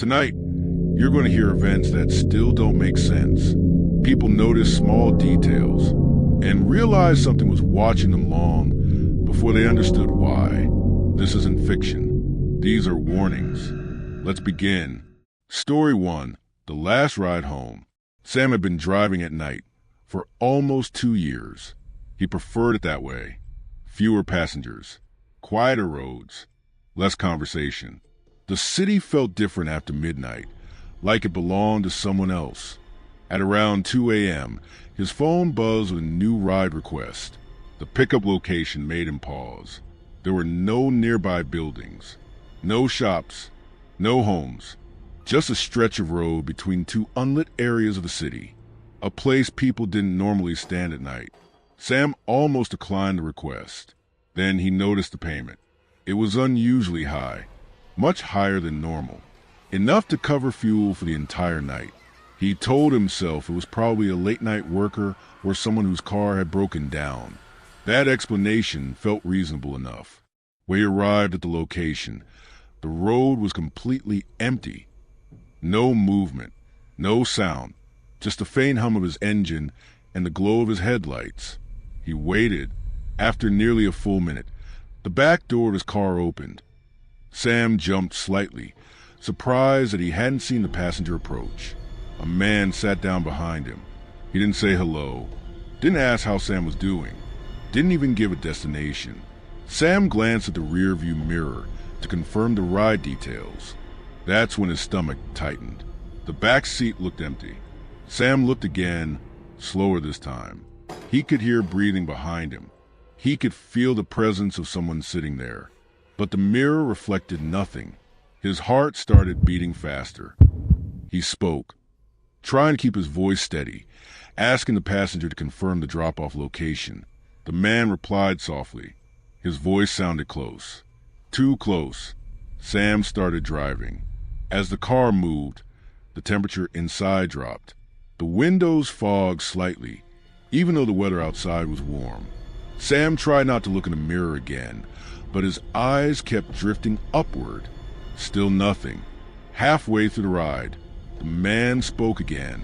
Tonight, you're going to hear events that still don't make sense. People notice small details and realize something was watching them long before they understood why. This isn't fiction. These are warnings. Let's begin. Story 1. The Last Ride Home. Sam had been driving at night for almost 2 years. He preferred it that way. Fewer passengers, quieter roads, less conversation. The city felt different after midnight, like it belonged to someone else. At around 2 a.m., his phone buzzed with a new ride request. The pickup location made him pause. There were no nearby buildings, no shops, no homes, just a stretch of road between two unlit areas of the city, a place people didn't normally stand at night. Sam almost declined the request. Then he noticed the payment. It was unusually high, much higher than normal, enough to cover fuel for the entire night. He told himself it was probably a late-night worker or someone whose car had broken down. That explanation felt reasonable enough. When he arrived at the location, the road was completely empty. No movement, no sound, just the faint hum of his engine and the glow of his headlights. He waited. After nearly a full minute, the back door of his car opened. Sam jumped slightly, surprised that he hadn't seen the passenger approach. A man sat down behind him. He didn't say hello, didn't ask how Sam was doing, didn't even give a destination. Sam glanced at the rearview mirror to confirm the ride details. That's when his stomach tightened. The back seat looked empty. Sam looked again, slower this time. He could hear breathing behind him. He could feel the presence of someone sitting there. But the mirror reflected nothing. His heart started beating faster. He spoke, trying to keep his voice steady, asking the passenger to confirm the drop-off location. The man replied softly. His voice sounded close. Too close. Sam started driving. As the car moved, the temperature inside dropped. The windows fogged slightly, even though the weather outside was warm. Sam tried not to look in the mirror again, but his eyes kept drifting upward. Still nothing. Halfway through the ride, the man spoke again.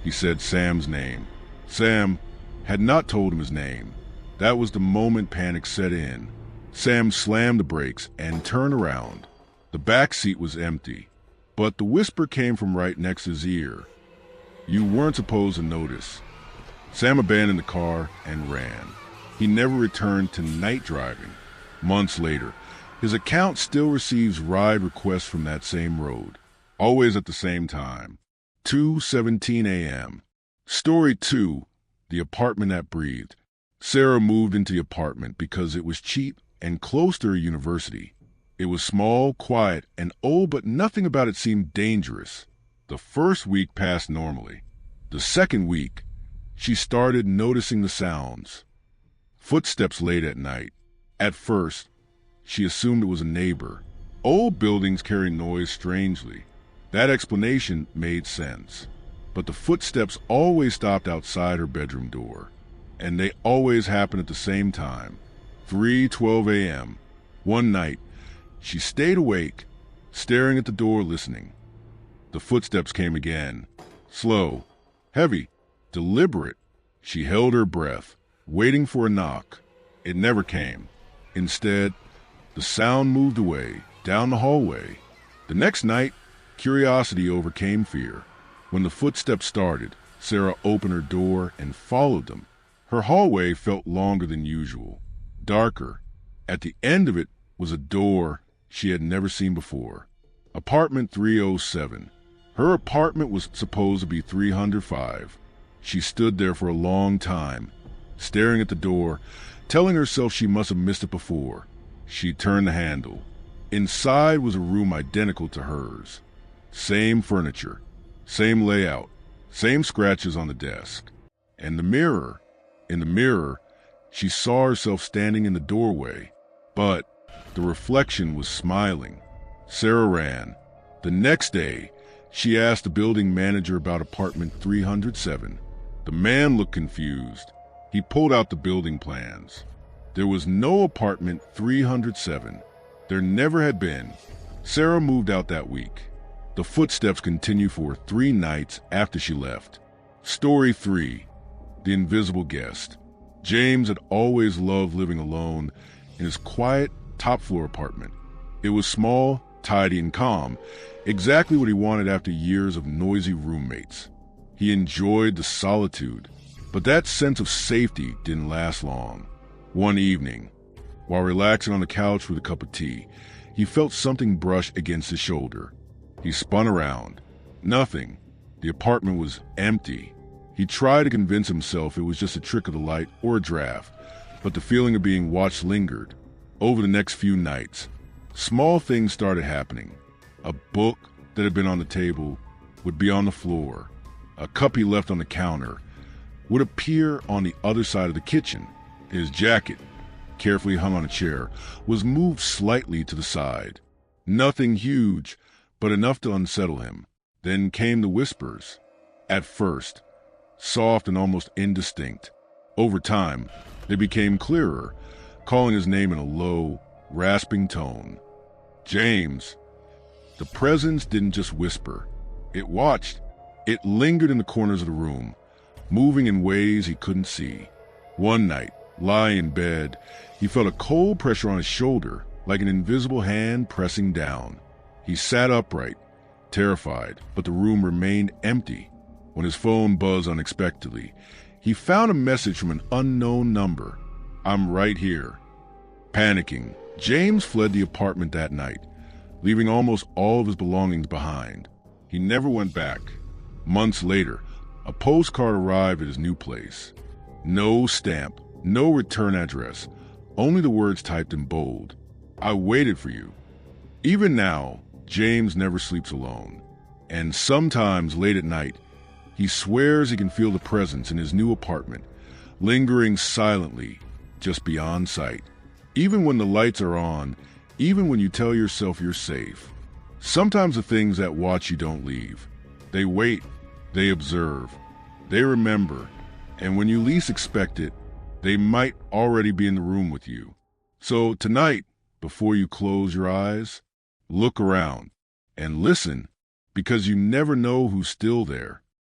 He said Sam's name. Sam had not told him his name. That was the moment panic set in. Sam slammed the brakes and turned around. The back seat was empty, but the whisper came from right next to his ear. You weren't supposed to notice. Sam abandoned the car and ran. He never returned to night driving. Months later, his account still receives ride requests from that same road, always at the same time, 2:17 a.m. Story 2, the apartment that breathed. Sarah moved into the apartment because it was cheap and close to her university. It was small, quiet, and old, but nothing about it seemed dangerous. The first week passed normally. The second week, she started noticing the sounds. Footsteps late at night. At first, she assumed it was a neighbor. Old buildings carry noise strangely. That explanation made sense. But the footsteps always stopped outside her bedroom door. And they always happened at the same time, 3:12 a.m. One night, she stayed awake, staring at the door, listening. The footsteps came again, slow, heavy, deliberate. She held her breath, waiting for a knock. It never came. Instead, the sound moved away, down the hallway. The next night, curiosity overcame fear. When the footsteps started, Sarah opened her door and followed them. Her hallway felt longer than usual, darker. At the end of it was a door she had never seen before. Apartment 307. Her apartment was supposed to be 305. She stood there for a long time, staring at the door, telling herself she must have missed it before. She turned the handle. Inside was a room identical to hers. Same furniture, same layout, same scratches on the desk. And the mirror. In the mirror, she saw herself standing in the doorway, but the reflection was smiling. Sarah ran. The next day, she asked the building manager about apartment 307. The man looked confused. He pulled out the building plans. There was no apartment 307. There never had been. Sarah moved out that week. The footsteps continued for 3 nights after she left. Story 3. The Invisible Guest. James had always loved living alone in his quiet, top-floor apartment. It was small, tidy, and calm, exactly what he wanted after years of noisy roommates. He enjoyed the solitude, but that sense of safety didn't last long. One evening, while relaxing on the couch with a cup of tea, he felt something brush against his shoulder. He spun around. Nothing. The apartment was empty. He tried to convince himself it was just a trick of the light or a draft, but the feeling of being watched lingered. Over the next few nights, small things started happening. A book that had been on the table would be on the floor. A cup he left on the counter would appear on the other side of the kitchen. His jacket, carefully hung on a chair, was moved slightly to the side. Nothing huge, but enough to unsettle him. Then came the whispers. At first, soft and almost indistinct. Over time, they became clearer, calling his name in a low, rasping tone. James. The presence didn't just whisper. It watched. It lingered in the corners of the room, moving in ways he couldn't see. One night, lying in bed, he felt a cold pressure on his shoulder, like an invisible hand pressing down. He sat upright, terrified, but the room remained empty. When his phone buzzed unexpectedly, he found a message from an unknown number. "I'm right here." Panicking, James fled the apartment that night, leaving almost all of his belongings behind. He never went back. Months later, a postcard arrived at his new place. No stamp, no return address, only the words typed in bold. "I waited for you." Even now, James never sleeps alone. And sometimes late at night, he swears he can feel the presence in his new apartment, lingering silently just beyond sight. Even when the lights are on, even when you tell yourself you're safe, sometimes the things that watch you don't leave. They wait, they observe, they remember, and when you least expect it, they might already be in the room with you. So tonight, before you close your eyes, look around and listen, because you never know who's still there.